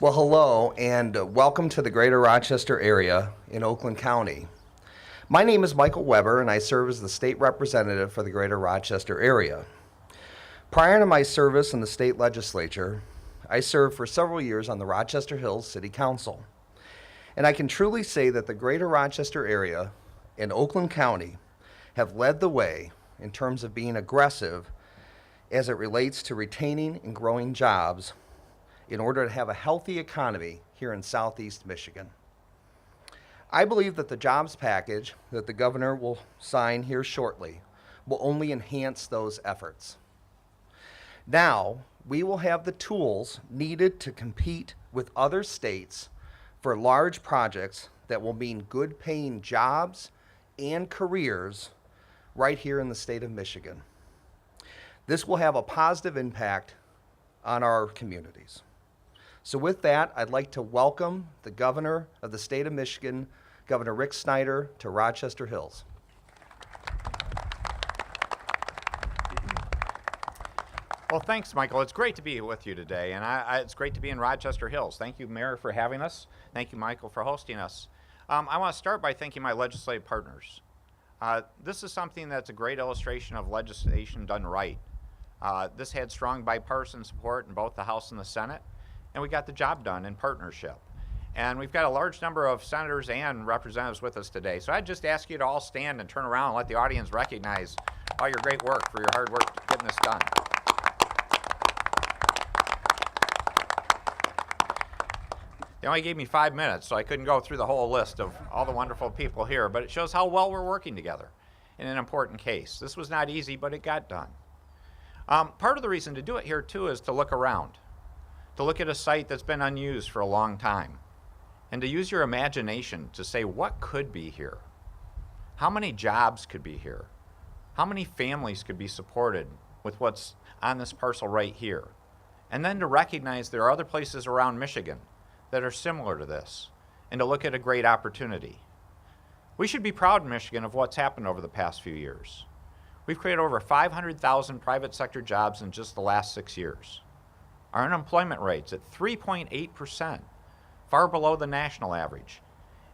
Well, hello, and welcome to the Greater Rochester area in Oakland County. My name is Michael Weber, and I serve as the state representative for the Greater Rochester area. Prior to my service in the state legislature, I served for several years on the Rochester Hills City Council. And I can truly say that the Greater Rochester area and Oakland County have led the way in terms of being aggressive as it relates to retaining and growing jobs in order to have a healthy economy here in Southeast Michigan. I believe that the jobs package that the governor will sign here shortly will only enhance those efforts. Now, we will have the tools needed to compete with other states for large projects that will mean good paying jobs and careers right here in the state of Michigan. This will have a positive impact on our communities. So with that, I'd like to welcome the governor of the state of Michigan, Governor Rick Snyder, to Rochester Hills. Well, thanks, Michael. It's great to be with you today, and it's great to be in Rochester Hills. Thank you, Mayor, for having us. Thank you, Michael, for hosting us. I want to start by thanking my legislative partners. This is something that's a great illustration of legislation done right. This had strong bipartisan support in both the House and the Senate, and we got the job done in partnership. And we've got a large number of senators and representatives with us today. So I'd just ask you to all stand and turn around and let the audience recognize all your great work for your hard work getting this done. They only gave me 5 minutes, so I couldn't go through the whole list of all the wonderful people here, but it shows how well we're working together in an important case. This was not easy, but it got done. Part of the reason to do it here, too, is to look around, to look at a site that's been unused for a long time, and to use your imagination to say, what could be here? How many jobs could be here? How many families could be supported with what's on this parcel right here? And then to recognize there are other places around Michigan that are similar to this, and to look at a great opportunity. We should be proud in Michigan of what's happened over the past few years. We've created over 500,000 private sector jobs in just the last 6 years. Our unemployment rate's at 3.8%, far below the national average.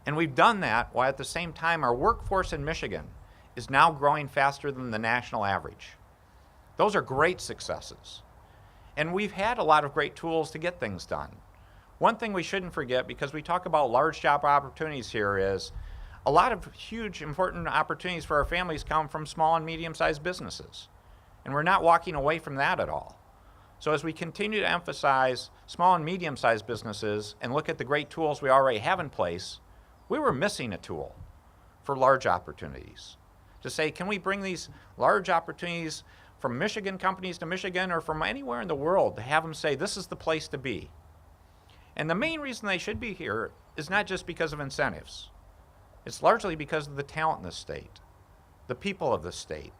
And we've done that while at the same time our workforce in Michigan is now growing faster than the national average. Those are great successes. And we've had a lot of great tools to get things done. One thing we shouldn't forget, because we talk about large job opportunities here, is a lot of huge important opportunities for our families come from small and medium-sized businesses. And we're not walking away from that at all. So as we continue to emphasize small and medium-sized businesses and look at the great tools we already have in place, we were missing a tool for large opportunities. To say, can we bring these large opportunities from Michigan companies to Michigan or from anywhere in the world to have them say, this is the place to be? And the main reason they should be here is not just because of incentives. It's largely because of the talent in this state, the people of this state,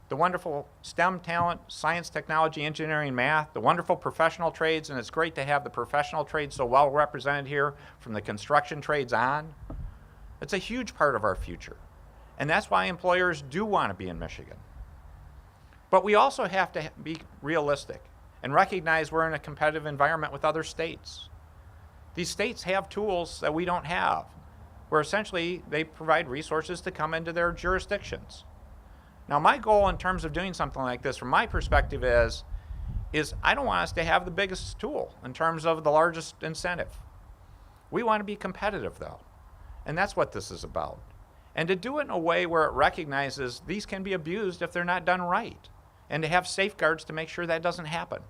the wonderful STEM talent, science, technology, engineering, math, the wonderful professional trades, and it's great to have the professional trades so well represented here from the construction trades on. It's a huge part of our future, and that's why employers do want to be in Michigan. But we also have to be realistic and recognize we're in a competitive environment with other states. These states have tools that we don't have, where essentially they provide resources to come into their jurisdictions. Now, my goal in terms of doing something like this, from my perspective, is I don't want us to have the biggest tool in terms of the largest incentive. We want to be competitive, though, and that's what this is about. And to do it in a way where it recognizes these can be abused if they're not done right, and to have safeguards to make sure that doesn't happen.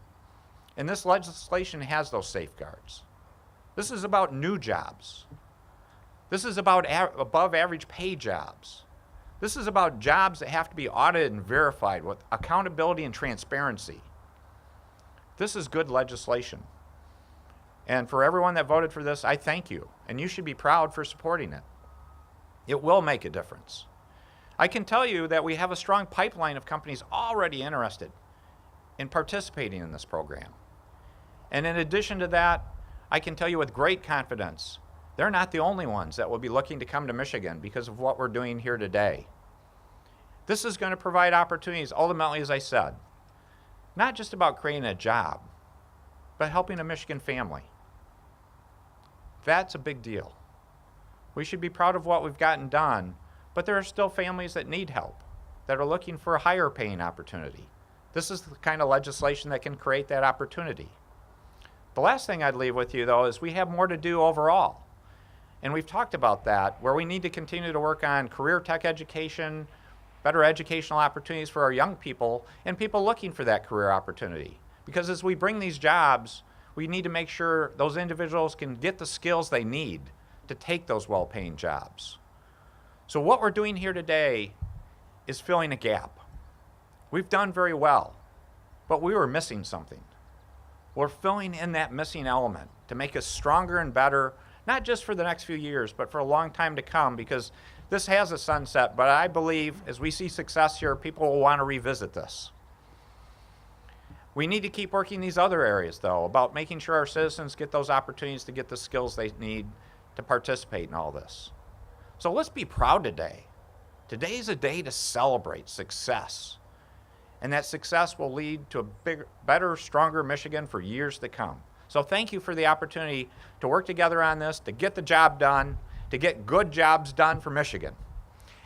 And this legislation has those safeguards. This is about new jobs. This is about above average pay jobs. This is about jobs that have to be audited and verified with accountability and transparency. This is good legislation. And for everyone that voted for this, I thank you. And you should be proud for supporting it. It will make a difference. I can tell you that we have a strong pipeline of companies already interested in participating in this program. And in addition to that, I can tell you with great confidence, they're not the only ones that will be looking to come to Michigan because of what we're doing here today. This is going to provide opportunities, ultimately, as I said, not just about creating a job, but helping a Michigan family, That's a big deal. We should be proud of what we've gotten done, but there are still families that need help, that are looking for a higher paying opportunity. This is the kind of legislation that can create that opportunity. The last thing I'd leave with you, though, is we have more to do overall. And we've talked about that, where we need to continue to work on career tech education, better educational opportunities for our young people, and people looking for that career opportunity. Because as we bring these jobs, we need to make sure those individuals can get the skills they need to take those well-paying jobs. So what we're doing here today is filling a gap. We've done very well, but we were missing something. We're filling in that missing element to make us stronger and better, not just for the next few years, but for a long time to come, because this has a sunset, but I believe as we see success here, people will want to revisit this. We need to keep working these other areas, though, about making sure our citizens get those opportunities to get the skills they need to participate in all this. So let's be proud today. Today is a day to celebrate success. And that success will lead to a bigger, better, stronger Michigan for years to come. So thank you for the opportunity to work together on this, to get the job done, to get good jobs done for Michigan.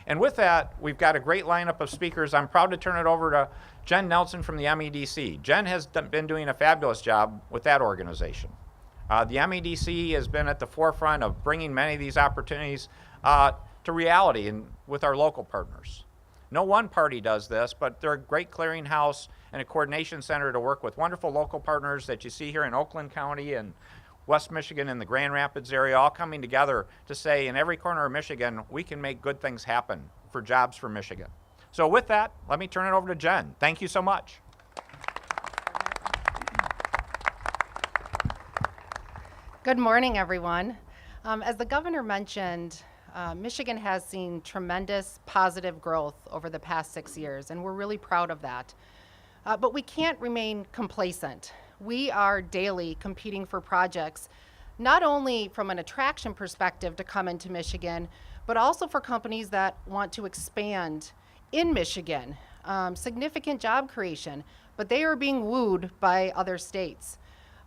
And with that, we've got a great lineup of speakers. I'm proud to turn it over to Jen Nelson from the MEDC. Jen has been doing a fabulous job with that organization. The MEDC has been at the forefront of bringing many of these opportunities to reality and with our local partners. No one party does this, but they're a great clearinghouse and a coordination center to work with wonderful local partners that you see here in Oakland County and West Michigan and the Grand Rapids area, all coming together to say in every corner of Michigan, we can make good things happen for jobs for Michigan. So with that, let me turn it over to Jen. Thank you so much. Good morning, everyone. As the governor mentioned, Michigan has seen tremendous positive growth over the past 6 years, and we're really proud of that. But we can't remain complacent. We are daily competing for projects, not only from an attraction perspective to come into Michigan, but also for companies that want to expand in Michigan. Significant job creation, but they are being wooed by other states.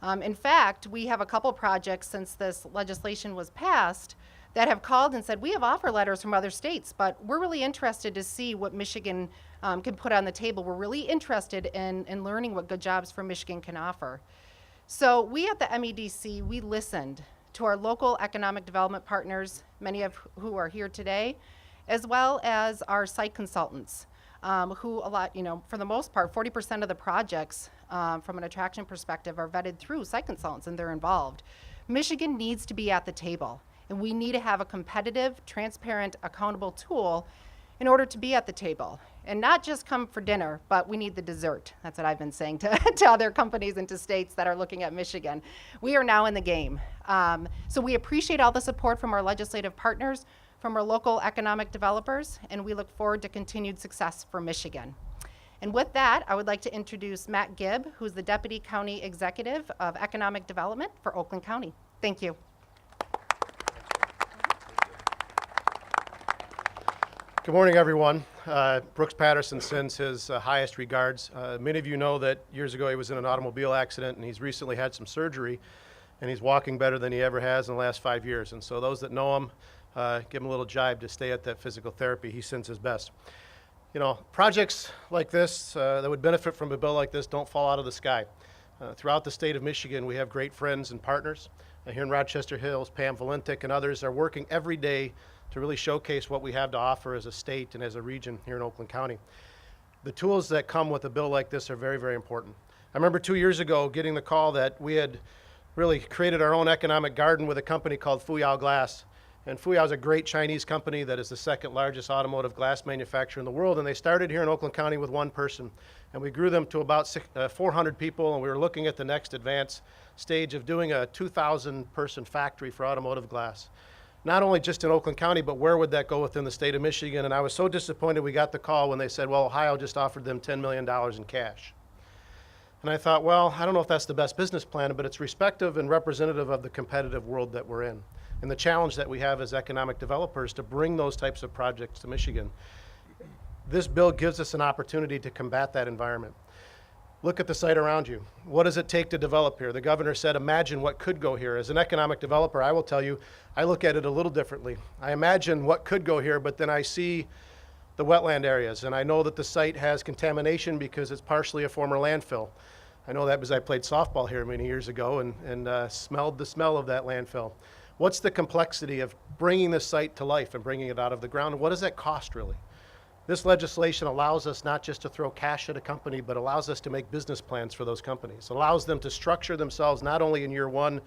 In fact, we have a couple projects since this legislation was passed that have called and said, we have offer letters from other states, but we're really interested to see what Michigan can put on the table. We're really interested in learning what good jobs for Michigan can offer. So we at the MEDC, we listened to our local economic development partners, many of who are here today, as well as our site consultants, who for the most part, 40% of the projects from an attraction perspective are vetted through site consultants and they're involved. Michigan needs to be at the table, and we need to have a competitive, transparent, accountable tool in order to be at the table. And not just come for dinner, but we need the dessert. That's what I've been saying to other companies and to states that are looking at Michigan. We are now in the game. So we appreciate all the support from our legislative partners, from our local economic developers, and we look forward to continued success for Michigan. And with that, I would like to introduce Matt Gibb, who's the Deputy County Executive of Economic Development for Oakland County. Thank you. Good morning, everyone. Brooks Patterson sends his highest regards. Many of you know that years ago he was in an automobile accident and he's recently had some surgery and he's walking better than he ever has in the last 5 years. And so those that know him, give him a little jibe to stay at that physical therapy. He sends his best. You know, projects like this that would benefit from a bill like this don't fall out of the sky. Throughout the state of Michigan, we have great friends and partners. Here in Rochester Hills, Pam Valentik and others are working every day to really showcase what we have to offer as a state and as a region here in Oakland County. The tools that come with a bill like this are very, very important. I remember 2 years ago getting the call that we had really created our own economic garden with a company called Fuyao Glass. And Fuyao is a great Chinese company that is the second largest automotive glass manufacturer in the world. And they started here in Oakland County with one person. And we grew them to about 400 people. And we were looking at the next advanced stage of doing a 2,000 person factory for automotive glass. Not only just in Oakland County, but where would that go within the state of Michigan? And I was so disappointed we got the call when they said, well, Ohio just offered them $10 million in cash. And I thought, well, I don't know if that's the best business plan, but it's respective and representative of the competitive world that we're in and the challenge that we have as economic developers to bring those types of projects to Michigan. This bill gives us an opportunity to combat that environment. Look at the site around you. What does it take to develop here? The governor said, imagine what could go here. As an economic developer, I will tell you, I look at it a little differently. I imagine what could go here, but then I see the wetland areas, and I know that the site has contamination because it's partially a former landfill. I know that because I played softball here many years ago and smelled the smell of that landfill. What's the complexity of bringing this site to life and bringing it out of the ground? And what does that cost really? This legislation allows us not just to throw cash at a company, but allows us to make business plans for those companies. Allows them to structure themselves not only in year 1,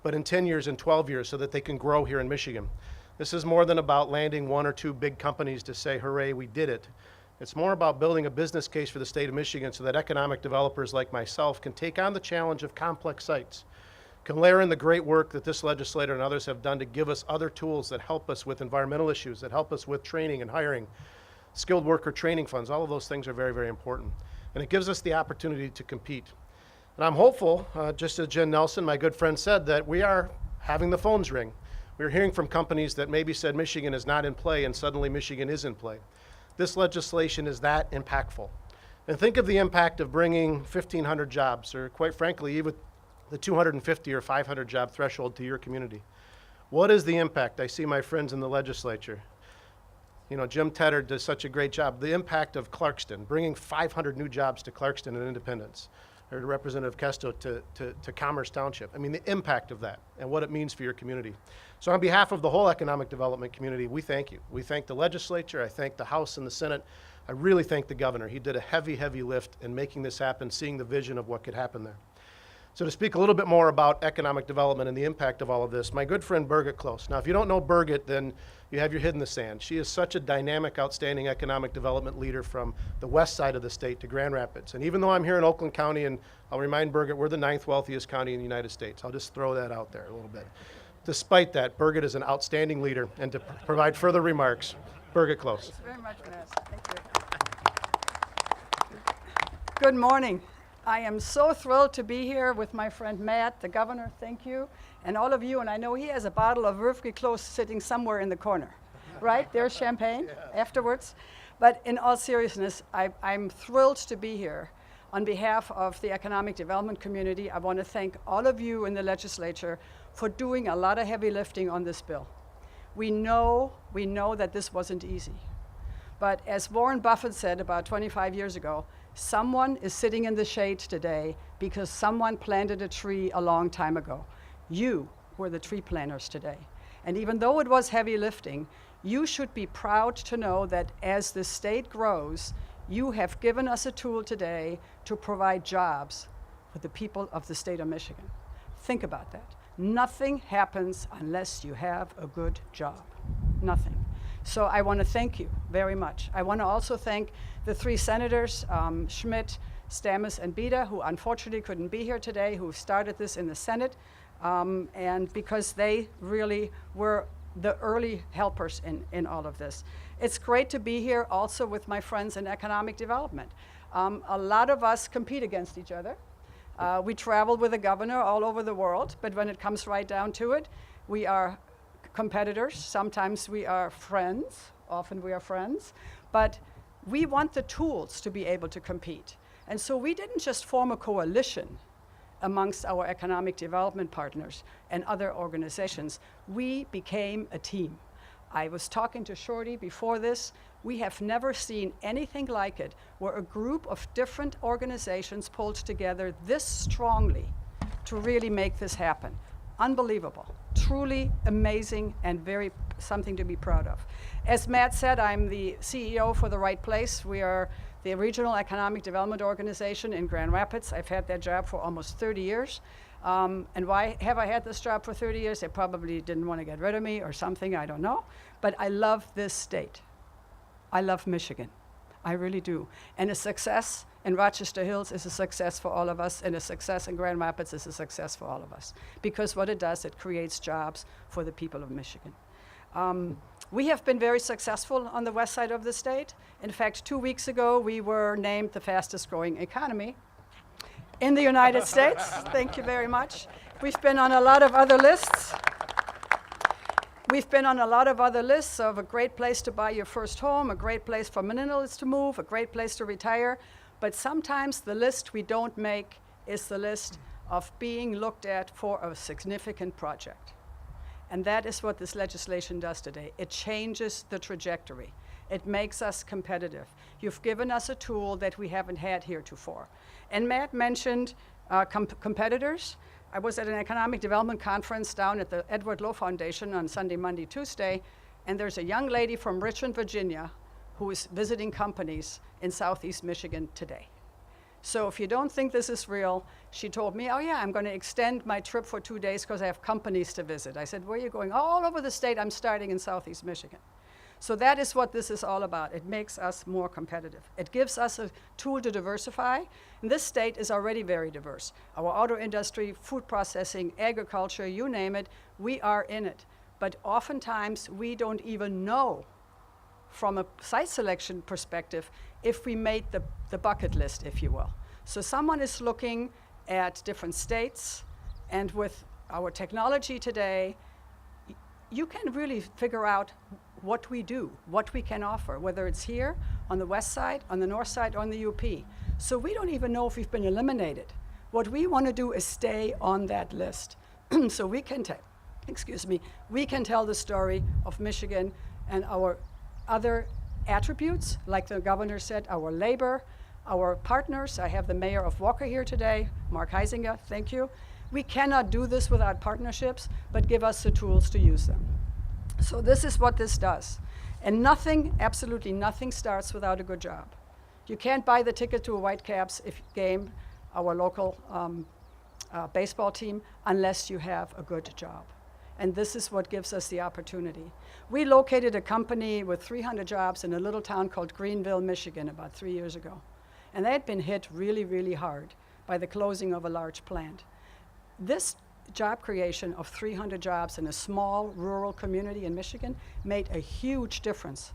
but in 10 years and 12 years so that they can grow here in Michigan. This is more than about landing 1 or 2 big companies to say, hooray, we did it. It's more about building a business case for the state of Michigan so that economic developers like myself can take on the challenge of complex sites, can layer in the great work that this legislator and others have done to give us other tools that help us with environmental issues, that help us with training and hiring, skilled worker training funds. All of those things are very, very important. And it gives us the opportunity to compete. And I'm hopeful, just as Jen Nelson, my good friend, said, that we are having the phones ring. We're hearing from companies that maybe said Michigan is not in play, and suddenly Michigan is in play. This legislation is that impactful. And think of the impact of bringing 1,500 jobs, or quite frankly, even the 250 or 500 job threshold to your community. What is the impact? I see my friends in the legislature. You know, Jim Tedder does such a great job. The impact of Clarkston, bringing 500 new jobs to Clarkston and Independence, or to Representative Kesto to Commerce Township. I mean, the impact of that and what it means for your community. So on behalf of the whole economic development community, we thank you. We thank the legislature. I thank the House and the Senate. I really thank the governor. He did a heavy, heavy lift in making this happen, seeing the vision of what could happen there. So to speak a little bit more about economic development and the impact of all of this, my good friend Birgit Close. Now, if you don't know Birgit, then you have your head in the sand. She is such a dynamic, outstanding economic development leader from the west side of the state to Grand Rapids. And even though I'm here in Oakland County, and I'll remind Birgit, we're the 9th wealthiest county in the United States. I'll just throw that out there a little bit. Despite that, Birgit is an outstanding leader. And to provide further remarks, Birgit Close. Thanks very much, Matt. Thank you. Good morning. I am so thrilled to be here with my friend Matt, the governor, thank you, and all of you. And I know he has a bottle of Rick Close sitting somewhere in the corner, right? There's champagne afterwards. But in all seriousness, I'm thrilled to be here. On behalf of the economic development community, I want to thank all of you in the legislature for doing a lot of heavy lifting on this bill. We know that this wasn't easy. But as Warren Buffett said about 25 years ago, someone is sitting in the shade today because someone planted a tree a long time ago. You were the tree planters today. And even though it was heavy lifting, you should be proud to know that as the state grows, you have given us a tool today to provide jobs for the people of the state of Michigan. Think about that. Nothing happens unless you have a good job. Nothing. So I want to thank you very much. I want to also thank the 3 senators, Schmidt, Stammes, and Beda, who unfortunately couldn't be here today, who started this in the Senate, and because they really were the early helpers in all of this. It's great to be here also with my friends in economic development. A lot of us compete against each other. We travel with the governor all over the world, but when it comes right down to it, we are competitors. Sometimes we are friends. Often we are friends. But we want the tools to be able to compete. And so we didn't just form a coalition amongst our economic development partners and other organizations. We became a team. I was talking to Shorty before this. We have never seen anything like it, where a group of different organizations pulled together this strongly to really make this happen. Unbelievable, truly amazing, and very something to be proud of. As Matt said, I'm the CEO for The Right Place. We are the regional economic development organization in Grand Rapids. I've had that job for almost 30 years. And why have I had this job for 30 years? They probably didn't want to get rid of me or something, I don't know. But I love this state. I love Michigan. I really do. And a success in Rochester Hills is a success for all of us, and a success in Grand Rapids is a success for all of us. Because what it does, it creates jobs for the people of Michigan. We have been very successful on the west side of the state. In fact, 2 weeks ago, we were named the fastest growing economy in the United States. Thank you very much. We've been on a lot of other lists. We've been on a lot of other lists of a great place to buy your first home, a great place for millennials to move, a great place to retire. But sometimes the list we don't make is the list of being looked at for a significant project. And that is what this legislation does today. It changes the trajectory. It makes us competitive. You've given us a tool that we haven't had heretofore. And Matt mentioned competitors. I was at an economic development conference down at the Edward Lowe Foundation on Sunday, Monday, Tuesday, and there's a young lady from Richmond, Virginia, who is visiting companies in Southeast Michigan today. So if you don't think this is real, she told me, oh yeah, I'm going to extend my trip for 2 days because I have companies to visit. I said, where are you going? All over the state. I'm starting in Southeast Michigan. So that is what this is all about. It makes us more competitive. It gives us a tool to diversify. And this state is already very diverse. Our auto industry, food processing, agriculture, you name it, we are in it. But oftentimes we don't even know from a site selection perspective if we made the bucket list, if you will. So someone is looking at different states, and with our technology today, you can really figure out what we do, what we can offer, whether it's here, on the west side, on the north side, or on the UP. So we don't even know if we've been eliminated. What we want to do is stay on that list. So we can we can tell the story of Michigan and our other attributes, like the governor said, our labor, our partners. I have the mayor of Walker here today, Mark Heisinger, thank you. We cannot do this without partnerships, but give us the tools to use them. So this is what this does. And nothing, absolutely nothing starts without a good job. You can't buy the ticket to a Whitecaps game, our local baseball team, unless you have a good job. And this is what gives us the opportunity. We located a company with 300 jobs in a little town called Greenville, Michigan, about 3 years ago. And they had been hit really, really hard by the closing of a large plant. This job creation of 300 jobs in a small rural community in Michigan made a huge difference.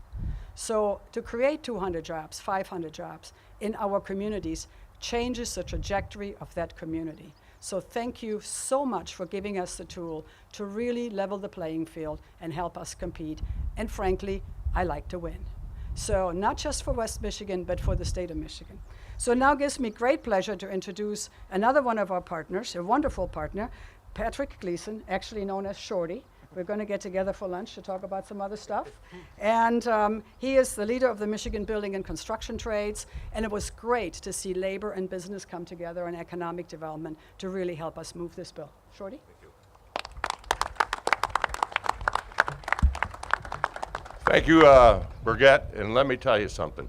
So to create 200 jobs, 500 jobs in our communities changes the trajectory of that community. So thank you so much for giving us the tool to really level the playing field and help us compete. And frankly, I like to win. So not just for West Michigan, but for the state of Michigan. So now it gives me great pleasure to introduce another one of our partners, a wonderful partner, Patrick Gleason, actually known as Shorty. We're going to get together for lunch to talk about some other stuff. And he is the leader of the Michigan Building and Construction Trades. And it was great to see labor and business come together and economic development to really help us move this bill. Shorty? Thank you, Birgit. And let me tell you something.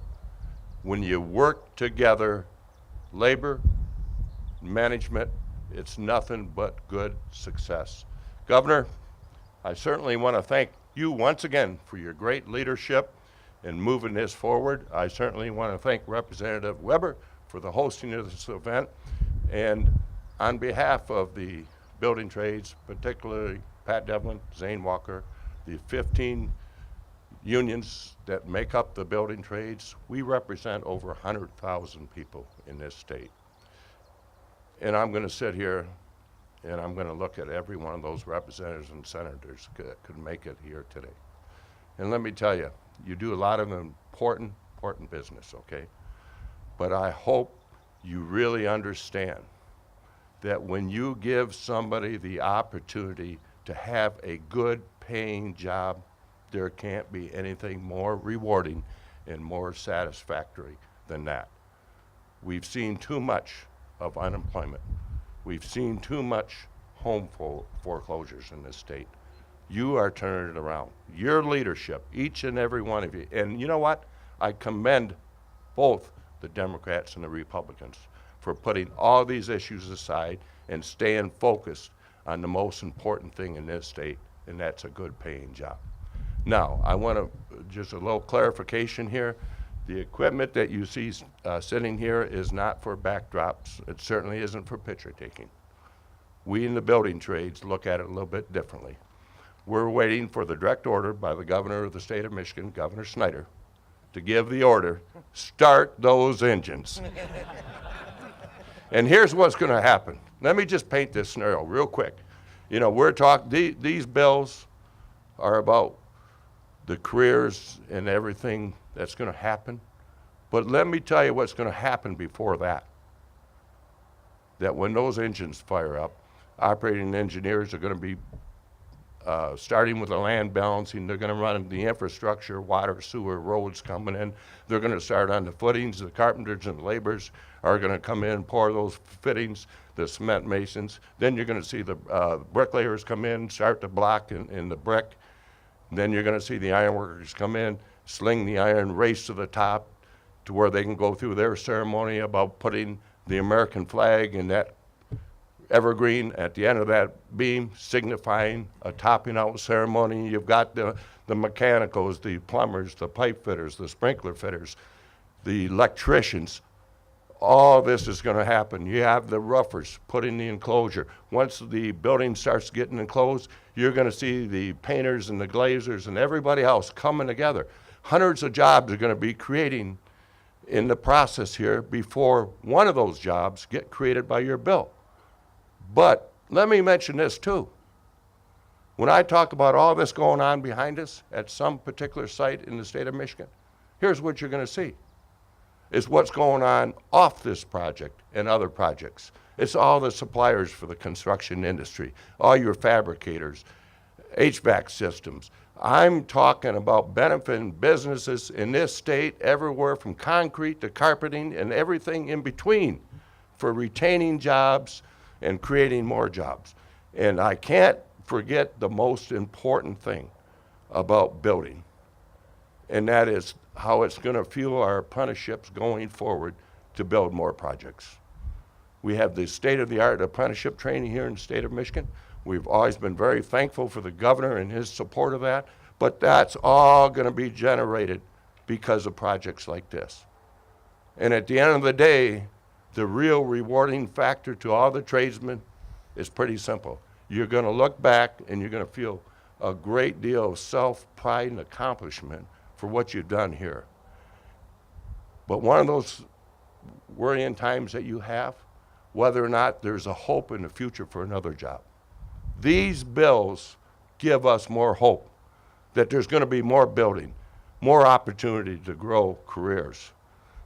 When you work together, labor, management, it's nothing but good success. Governor, I certainly want to thank you once again for your great leadership in moving this forward. I certainly want to thank Representative Weber for the hosting of this event. And on behalf of the building trades, particularly Pat Devlin, Zane Walker, the 15 unions that make up the building trades, we represent over 100,000 people in this state. And I'm going to sit here and I'm going to look at every one of those representatives and senators that could make it here today. And let me tell you, you do a lot of important business, okay? But I hope you really understand that when you give somebody the opportunity to have a good paying job, there can't be anything more rewarding and more satisfactory than that. We've seen too much of unemployment. We've seen too much home foreclosures in this state. You are turning it around. Your leadership, each and every one of you. And you know what? I commend both the Democrats and the Republicans for putting all these issues aside and staying focused on the most important thing in this state, and that's a good paying job. Now, I want to just a little clarification here. The equipment that you see sitting here is not for backdrops. It certainly isn't for picture taking. We in the building trades look at it a little bit differently. We're waiting for the direct order by the governor of the state of Michigan, Governor Snyder, to give the order, start those engines. And here's what's going to happen. Let me just paint this scenario real quick. You know, we're talking, these bills are about the careers and everything that's going to happen. But let me tell you what's going to happen before that. That when those engines fire up, operating engineers are going to be starting with the land balancing. They're going to run the infrastructure, water, sewer, roads coming in. They're going to start on the footings. The carpenters and the laborers are going to come in, pour those fittings, the cement masons. Then you're going to see the bricklayers come in, start the block in the brick. Then you're going to see the ironworkers come in, sling the iron, race to the top to where they can go through their ceremony about putting the American flag in that evergreen at the end of that beam, signifying a topping out ceremony. You've got the mechanicals, the plumbers, the pipe fitters, the sprinkler fitters, the electricians. All this is going to happen. You have the roofers putting the enclosure. Once the building starts getting enclosed, you're going to see the painters and the glazers and everybody else coming together. Hundreds of jobs are going to be creating in the process here before one of those jobs get created by your bill. But let me mention this too. When I talk about all this going on behind us at some particular site in the state of Michigan, here's what you're going to see. Is what's going on off this project and other projects. It's all the suppliers for the construction industry, all your fabricators, HVAC systems. I'm talking about benefiting businesses in this state everywhere from concrete to carpeting and everything in between for retaining jobs and creating more jobs. And I can't forget the most important thing about building, and that is how it's going to fuel our apprenticeships going forward to build more projects. We have the state-of-the-art apprenticeship training here in the state of Michigan. We've always been very thankful for the governor and his support of that, but that's all going to be generated because of projects like this. And at the end of the day, the real rewarding factor to all the tradesmen is pretty simple. You're going to look back and you're going to feel a great deal of self-pride and accomplishment for what you've done here. But one of those worrying times that you have, whether or not there's a hope in the future for another job. These bills give us more hope that there's going to be more building, more opportunity to grow careers.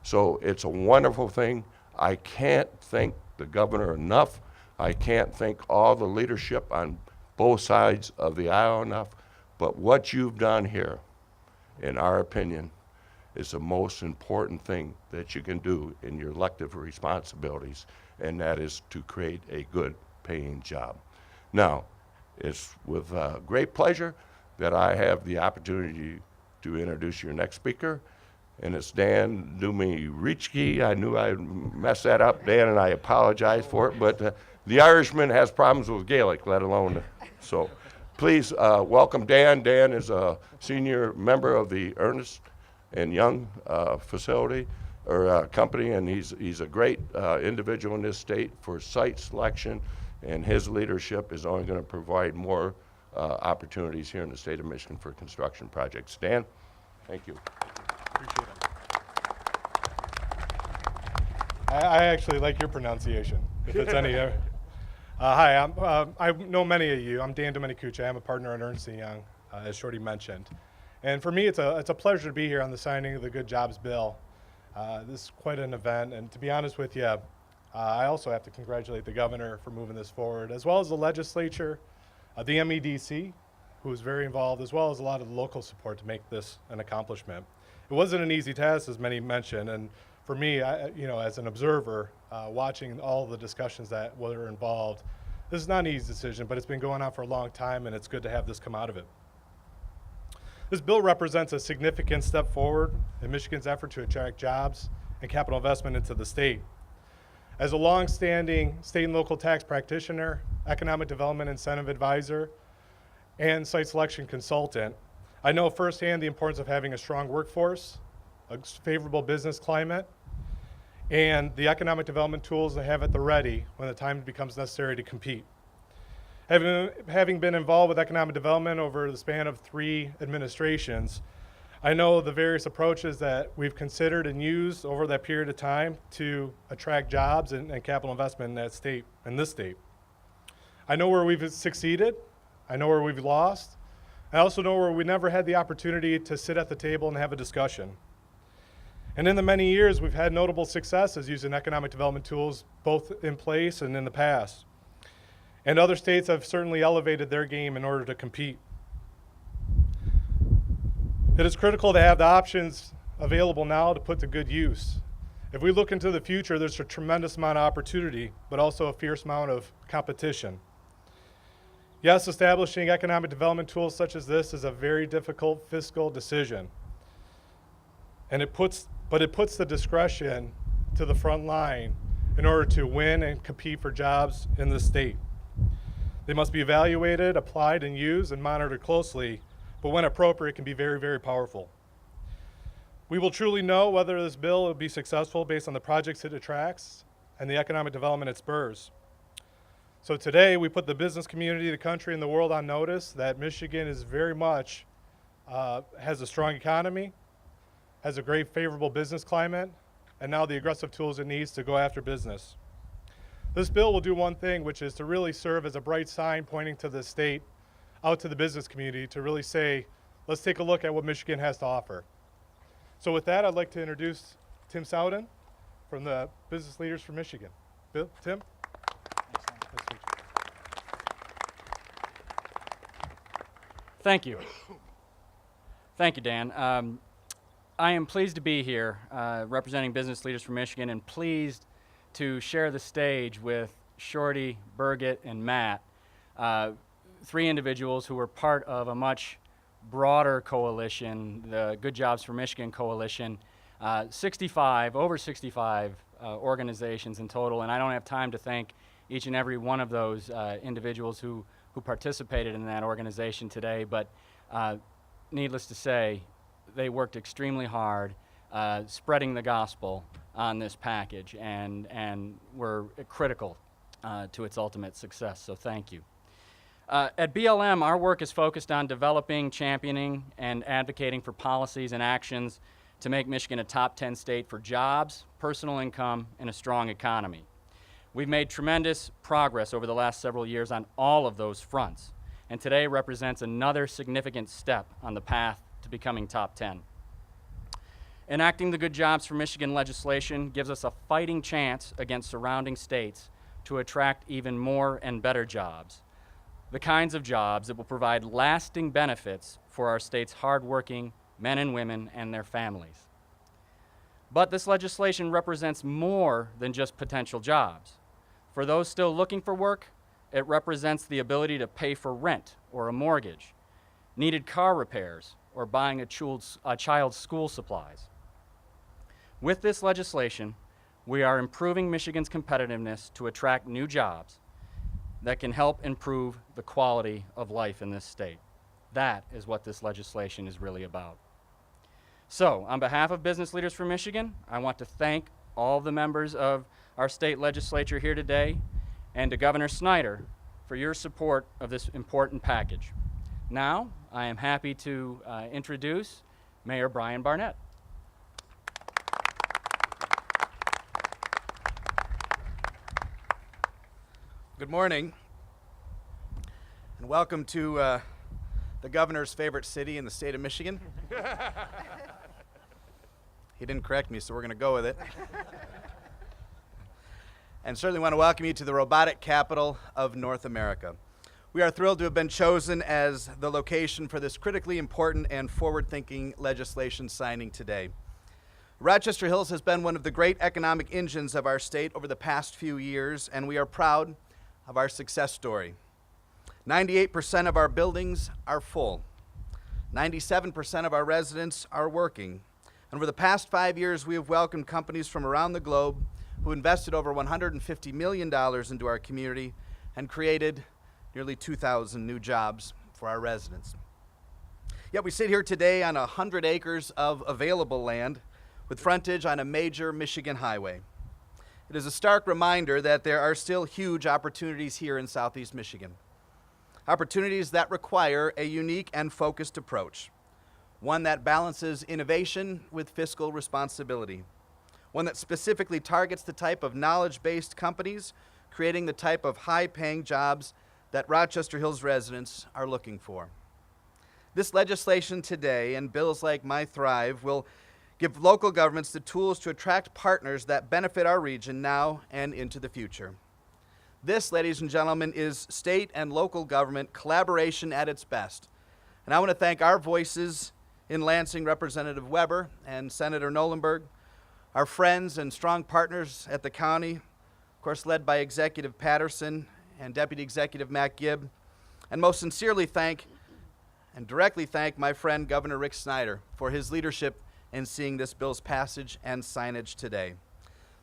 So it's a wonderful thing. I can't thank the governor enough. I can't thank all the leadership on both sides of the aisle enough. But what you've done here, in our opinion, is the most important thing that you can do in your elective responsibilities, and that is to create a good paying job. Now, it's with great pleasure that I have the opportunity to introduce your next speaker, and it's Dan Dumie-Richke. I knew I messed that up, Dan, and I apologize for it, but the Irishman has problems with Gaelic, let alone, so please welcome Dan. Dan is a senior member of the Ernest and Young facility or company, and he's a great individual in this state for site selection, and his leadership is only going to provide more opportunities here in the state of Michigan for construction projects. Dan, thank you. Appreciate it. I actually like your pronunciation, if it's any. Hi, I know many of you. I'm Dan Dumie-Richke. I'm a partner at Ernst & Young, as Shorty mentioned. And for me, it's a pleasure to be here on the signing of the Good Jobs Bill. This is quite an event, and to be honest with you, I also have to congratulate the governor for moving this forward, as well as the legislature, the MEDC, who was very involved, as well as a lot of the local support to make this an accomplishment. It wasn't an easy task, as many mentioned, and for me, as an observer, watching all the discussions that were involved, this is not an easy decision, but it's been going on for a long time, and it's good to have this come out of it. This bill represents a significant step forward in Michigan's effort to attract jobs and capital investment into the state. As a long-standing state and local tax practitioner, economic development incentive advisor, and site selection consultant, I know firsthand the importance of having a strong workforce, a favorable business climate, and the economic development tools they have at the ready when the time becomes necessary to compete. Having been involved with economic development over the span of 3 administrations, I know the various approaches that we've considered and used over that period of time to attract jobs and capital investment in that state, in this state. I know where we've succeeded. I know where we've lost. I also know where we never had the opportunity to sit at the table and have a discussion. And in the many years, we've had notable successes using economic development tools both in place and in the past. And other states have certainly elevated their game in order to compete. It is critical to have the options available now to put to good use. If we look into the future, there's a tremendous amount of opportunity, but also a fierce amount of competition. Yes, establishing economic development tools such as this is a very difficult fiscal decision. And it puts the discretion to the front line in order to win and compete for jobs in the state. They must be evaluated, applied, and used and monitored closely, but when appropriate, can be very, very powerful. We will truly know whether this bill will be successful based on the projects it attracts and the economic development it spurs. So today, we put the business community, the country, and the world on notice that Michigan is very much, has a strong economy, has a great favorable business climate, and now the aggressive tools it needs to go after business. This bill will do one thing, which is to really serve as a bright sign pointing to the state, out to the business community, to really say, let's take a look at what Michigan has to offer. So with that, I'd like to introduce Tim Sowden from the Business Leaders for Michigan. Bill, Tim? Nice to meet you. Thank you. Thank you, Dan. I am pleased to be here representing Business Leaders for Michigan and pleased to share the stage with Shorty, Birgit, and Matt, three individuals who were part of a much broader coalition, the Good Jobs for Michigan Coalition, over 65 organizations in total, and I don't have time to thank each and every one of those individuals who participated in that organization today, but needless to say, they worked extremely hard spreading the gospel on this package and were critical to its ultimate success, so thank you. At BLM, our work is focused on developing, championing, and advocating for policies and actions to make Michigan a top 10 state for jobs, personal income, and a strong economy. We've made tremendous progress over the last several years on all of those fronts, and today represents another significant step on the path to becoming top 10. Enacting the Good Jobs for Michigan legislation gives us a fighting chance against surrounding states to attract even more and better jobs, the kinds of jobs that will provide lasting benefits for our state's hardworking men and women and their families. But this legislation represents more than just potential jobs. For those still looking for work, it represents the ability to pay for rent or a mortgage, needed car repairs, or buying a child's school supplies. With this legislation, we are improving Michigan's competitiveness to attract new jobs that can help improve the quality of life in this state. That is what this legislation is really about. So, on behalf of Business Leaders for Michigan, I want to thank all the members of our state legislature here today and to Governor Snyder for your support of this important package. Now, I am happy to introduce Mayor Bryan Barnett. Good morning, and welcome to the governor's favorite city in the state of Michigan. He didn't correct me, so we're going to go with it. And certainly want to welcome you to the robotic capital of North America. We are thrilled to have been chosen as the location for this critically important and forward-thinking legislation signing today. Rochester Hills has been one of the great economic engines of our state over the past few years, and we are proud of our success story. 98% of our buildings are full. 97% of our residents are working. And over the past 5 years, we have welcomed companies from around the globe who invested over $150 million into our community and created nearly 2,000 new jobs for our residents. Yet we sit here today on 100 acres of available land with frontage on a major Michigan highway. It is a stark reminder that there are still huge opportunities here in Southeast Michigan. Opportunities that require a unique and focused approach, one that balances innovation with fiscal responsibility, one that specifically targets the type of knowledge-based companies, creating the type of high-paying jobs that Rochester Hills residents are looking for. This legislation today and bills like My Thrive will give local governments the tools to attract partners that benefit our region now and into the future. This, ladies and gentlemen, is state and local government collaboration at its best. And I want to thank our voices in Lansing, Representative Weber and Senator Nolenberg, our friends and strong partners at the county, of course led by Executive Patterson and Deputy Executive Matt Gibb, and most sincerely thank and directly thank my friend Governor Rick Snyder for his leadership in seeing this bill's passage and signage today.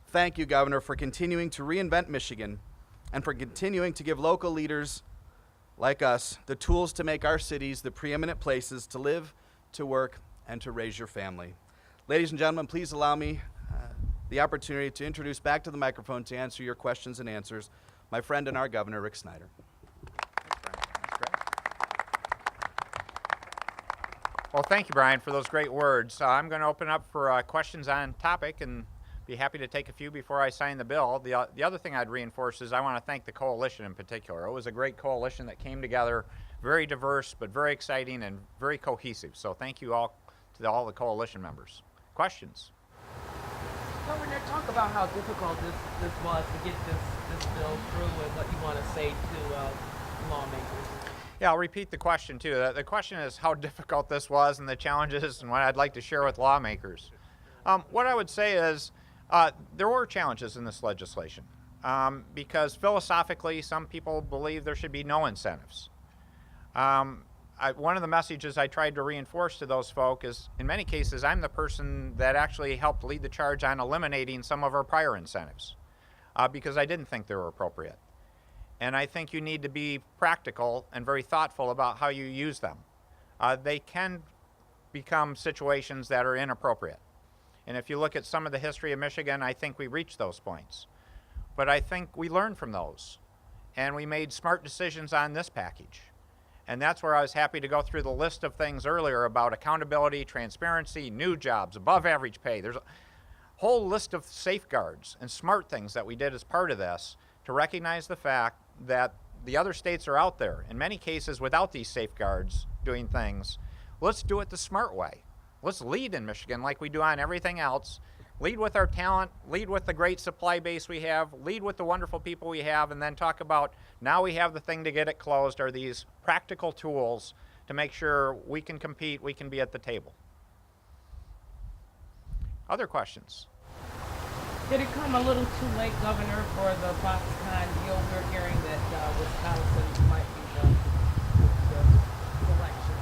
Thank you, Governor, for continuing to reinvent Michigan and for continuing to give local leaders like us the tools to make our cities the preeminent places to live, to work, and to raise your family. Ladies and gentlemen, please allow me the opportunity to introduce back to the microphone to answer your questions and answers my friend and our Governor, Rick Snyder. Well, thank you, Brian, for those great words. I'm going to open up for questions on topic and be happy to take a few before I sign the bill. The other thing I'd reinforce is I want to thank the coalition in particular. It was a great coalition that came together, very diverse, but very exciting and very cohesive. So thank you all to all the coalition members. Questions? Governor, talk about how difficult this was to get this bill through and what you want to say to lawmakers. Yeah, I'll repeat the question too. The question is how difficult this was and the challenges and what I'd like to share with lawmakers. What I would say is there were challenges in this legislation because philosophically some people believe there should be no incentives. One of the messages I tried to reinforce to those folk is in many cases I'm the person that actually helped lead the charge on eliminating some of our prior incentives because I didn't think they were appropriate. And I think you need to be practical and very thoughtful about how you use them. They can become situations that are inappropriate. And if you look at some of the history of Michigan, I think we reached those points. But I think we learned from those. And we made smart decisions on this package. And that's where I was happy to go through the list of things earlier about accountability, transparency, new jobs, above average pay. There's a whole list of safeguards and smart things that we did as part of this to recognize the fact that the other states are out there, in many cases without these safeguards, doing things. Let's do it the smart way. Let's lead in Michigan like we do on everything else. Lead with our talent, lead with the great supply base we have, lead with the wonderful people we have, and then talk about now we have the thing to get it closed are these practical tools to make sure we can compete, we can be at the table. Other questions? Did it come a little too late, Governor, for the Foxconn deal? We're hearing that Wisconsin might be the selection.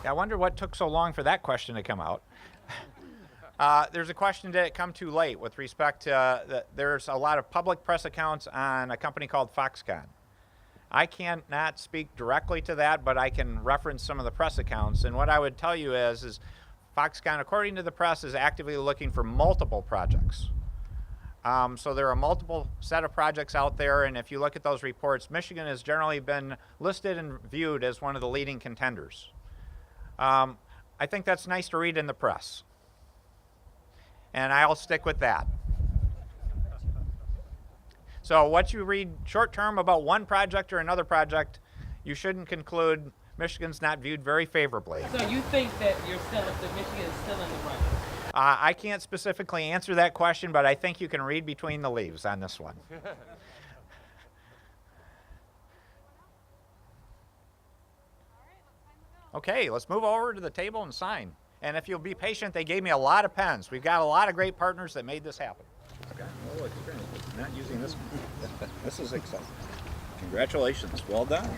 Yeah, I wonder what took so long for that question to come out. There's a question, did it come too late with respect to there's a lot of public press accounts on a company called Foxconn. I cannot speak directly to that, but I can reference some of the press accounts. And what I would tell you is Foxconn, according to the press, is actively looking for multiple projects. So there are multiple set of projects out there, and if you look at those reports, Michigan has generally been listed and viewed as one of the leading contenders. I think that's nice to read in the press, and I'll stick with that. So what you read short term about one project or another project, you shouldn't conclude Michigan's not viewed very favorably. So you think that Michigan is still in the running? I can't specifically answer that question, but I think you can read between the leaves on this one. Okay, let's move over to the table and sign. And if you'll be patient, they gave me a lot of pens. We've got a lot of great partners that made this happen. I've got no experience with not using this one. This is exciting. Congratulations. Well done.